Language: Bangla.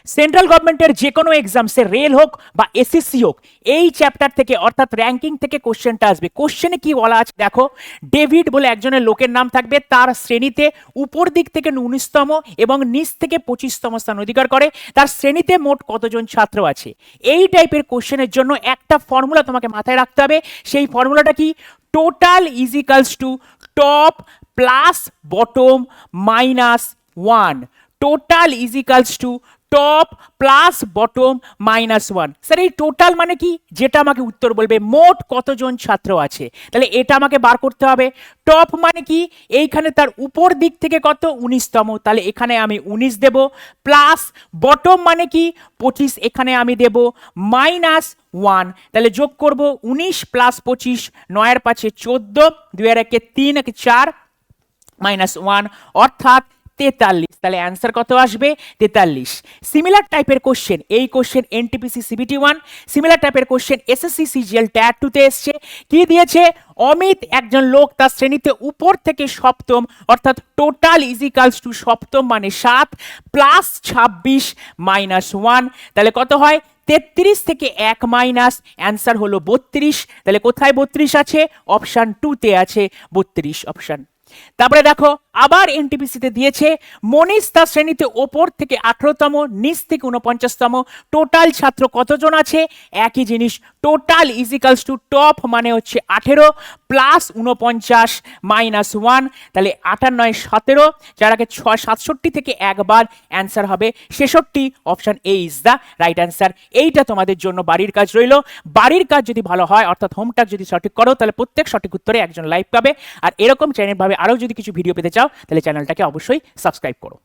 সেন্ট্রাল গভর্নমেন্টের যে কোনো এক্সামসে রেল হোক বা এসএসসি হোক এই চ্যাপ্টার থেকে অর্থাৎ র্যাঙ্কিং থেকে কোশ্চেনটা আসবে। কোশ্চেনে কি বলা আছে দেখো, ডেভিড বলে একজনের লোকের নাম থাকবে, তার শ্রেণীতে উপর দিক থেকে 19তম এবং নিচ থেকে 25তম স্থান অধিকার করে, তার শ্রেণীতে মোট কতজন ছাত্র আছে। এই টাইপের কোশ্চেনের জন্য একটা ফর্মুলা তোমাকে মাথায় রাখতে হবে। সেই ফর্মুলাটা কি? Total is equals to top plus bottom minus 1। Total is equals to top plus bottom minus 1। Sir এই টোটাল মানে কি? যেটা আমাকে উত্তর বলবে মোট কতজন ছাত্র আছে, তাহলে এটা আমাকে বার করতে হবে। টপ মানে কি? এইখানে তার উপর দিক থেকে কত? 19তম, তাহলে এখানে আমি 19 দেব। প্লাস বটম মানে কি? 25, এখানে আমি দেব মাইনাস 1। তাহলে যোগ করব 19 প্লাস 25, 9 এর 5 14, 2 এর 1 3, 1 4 মাইনাস 1 অর্থাৎ 43। তাহলে অ্যান্সার কত আসবে? 43। সিমিলার টাইপের কোশ্চেন, এই কোশ্চেন এনটিপিসি সিবিটি 1, সিমিলার টাইপের কোশ্চেন এসএসসি সিজিএল ট্যাট 2 তে এসছে। কি দিয়েছে? অমিত একজন লোক, তার শ্রেণীতে উপর থেকে সপ্তম, অর্থাৎ টোটাল ইজ ইকালস টু সপ্তম মানে 7 প্লাস 26 মাইনাস 1, তাহলে কত হয়? 33 থেকে 1 মাইনাস, অ্যান্সার হলো 32। তাহলে কোথায় 32 আছে? অপশন 2 তে আছে 32 অপশন। তারপরে দেখো আবার এনটিপিসিতে দিয়েছে মনীষ তার শ্রেণীতে ওপর থেকে 18তম, নিচ থেকে 49তম, টোটাল ছাত্র কতজন আছে? একই জিনিস, total is equals to top মানে হচ্ছে 18 প্লাস 49 মাইনাস 1, তাহলে 98 17, যার আগে 67 থেকে একবার, অ্যান্সার হবে 66। Option A is the right answer. এইটা তোমাদের জন্য বাড়ির কাজ রইল। বাড়ির কাজ যদি ভালো হয় অর্থাৎ হোমটাক যদি সঠিক করো তাহলে প্রত্যেক সঠিক উত্তরে একজন লাইক পাবে। আর এরকম চ্যানেল ভাবে আরও যদি কিছু ভিডিও পেতে চাও তাহলে চ্যানেলটাকে অবশ্যই সাবস্ক্রাইব করো।